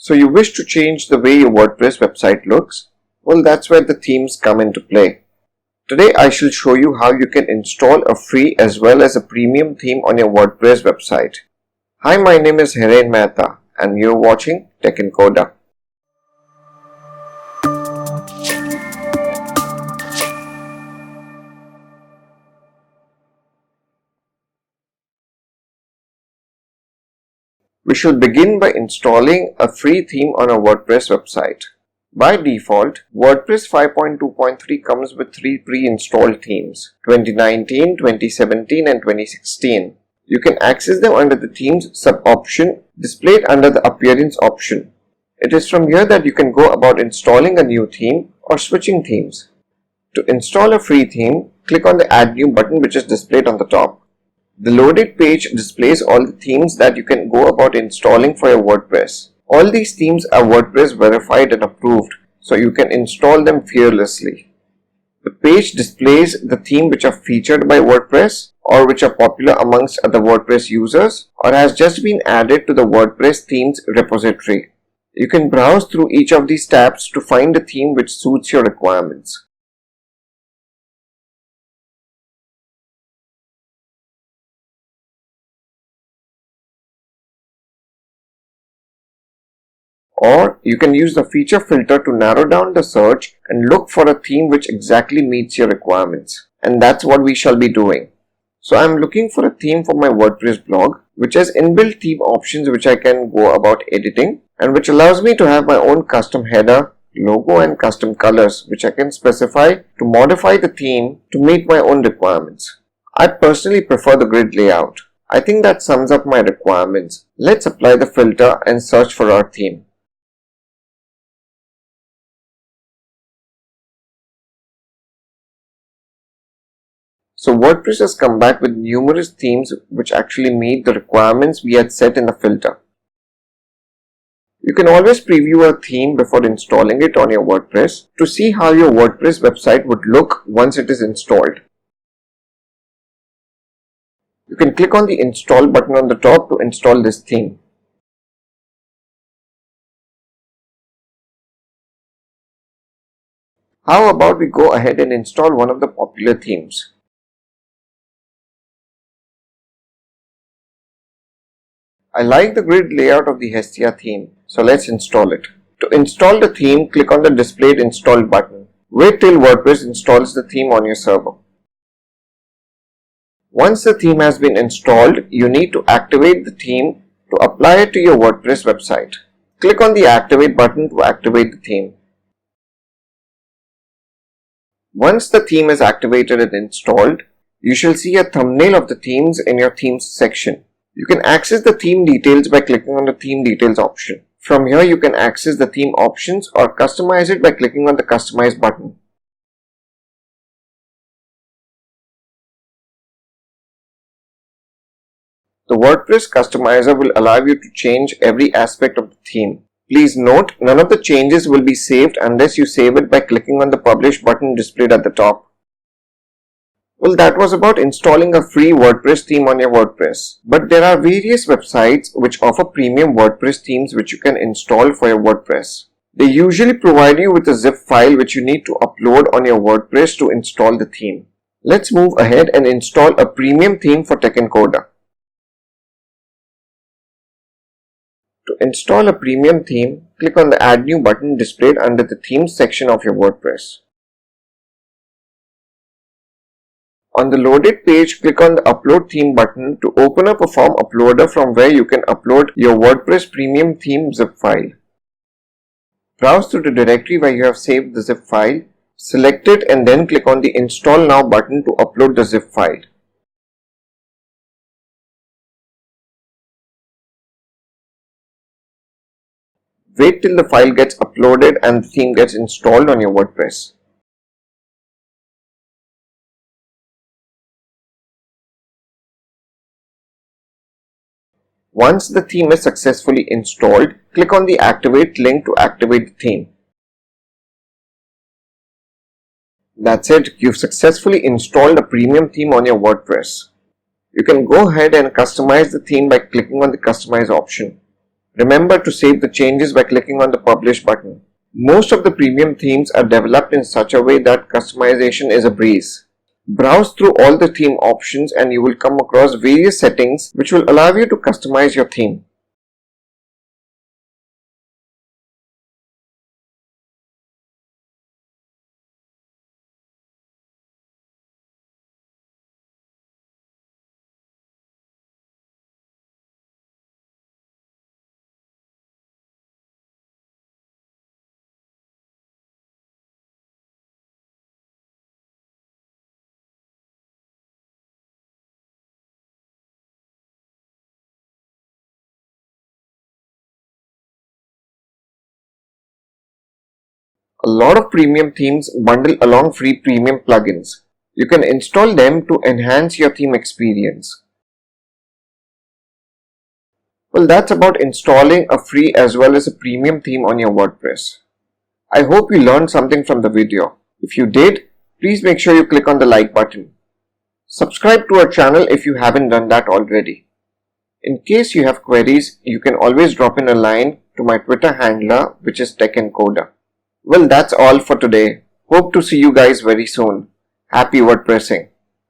So you wish to change the way your WordPress website looks? Well, that's where the themes come into play. Today I shall show you how you can install a free as well as a premium theme on your WordPress website. Hi, my name is Hiren Mehta and you're watching Tech Encoder. We shall begin by installing a free theme on our WordPress website. By default, WordPress 5.2.3 comes with 3 pre-installed themes, 2019, 2017 and 2016. You can access them under the Themes sub-option displayed under the Appearance option. It is from here that you can go about installing a new theme or switching themes. To install a free theme, click on the Add New button which is displayed on the top. The loaded page displays all the themes that you can go about installing for your WordPress. All these themes are WordPress verified and approved, so you can install them fearlessly. The page displays the themes which are featured by WordPress or which are popular amongst other WordPress users or has just been added to the WordPress themes repository. You can browse through each of these tabs to find a theme which suits your requirements. Or you can use the feature filter to narrow down the search and look for a theme which exactly meets your requirements. And that's what we shall be doing. So I'm looking for a theme for my WordPress blog which has inbuilt theme options which I can go about editing and which allows me to have my own custom header, logo and custom colors which I can specify to modify the theme to meet my own requirements. I personally prefer the grid layout. I think that sums up my requirements. Let's apply the filter and search for our theme. So WordPress has come back with numerous themes which actually meet the requirements we had set in the filter. You can always preview a theme before installing it on your WordPress to see how your WordPress website would look once it is installed. You can click on the Install button on the top to install this theme. How about we go ahead and install one of the popular themes? I like the grid layout of the Hestia theme, so let's install it. To install the theme, click on the displayed install button. Wait till WordPress installs the theme on your server. Once the theme has been installed, you need to activate the theme to apply it to your WordPress website. Click on the Activate button to activate the theme. Once the theme is activated and installed, you shall see a thumbnail of the themes in your Themes section. You can access the theme details by clicking on the Theme Details option. From here you can access the theme options or customize it by clicking on the Customize button. The WordPress customizer will allow you to change every aspect of the theme. Please note, none of the changes will be saved unless you save it by clicking on the Publish button displayed at the top. Well, that was about installing a free WordPress theme on your WordPress. But there are various websites which offer premium WordPress themes which you can install for your WordPress. They usually provide you with a zip file which you need to upload on your WordPress to install the theme. Let's move ahead and install a premium theme for Tech Encoder. To install a premium theme, click on the Add New button displayed under the Themes section of your WordPress. On the loaded page, click on the Upload Theme button to open up a form uploader from where you can upload your WordPress premium theme zip file. Browse to the directory where you have saved the zip file, select it and then click on the Install Now button to upload the zip file. Wait till the file gets uploaded and the theme gets installed on your WordPress. Once the theme is successfully installed, click on the Activate link to activate the theme. That's it, you've successfully installed a premium theme on your WordPress. You can go ahead and customize the theme by clicking on the Customize option. Remember to save the changes by clicking on the Publish button. Most of the premium themes are developed in such a way that customization is a breeze. Browse through all the theme options and you will come across various settings which will allow you to customize your theme. A lot of premium themes bundle along free premium plugins. You can install them to enhance your theme experience. Well, that's about installing a free as well as a premium theme on your WordPress. I hope you learned something from the video. If you did, please make sure you click on the like button. Subscribe to our channel if you haven't done that already. In case you have queries, you can always drop in a line to my Twitter handler, which is TechEncoder. Well, that's all for today. Hope to see you guys very soon. Happy WordPressing.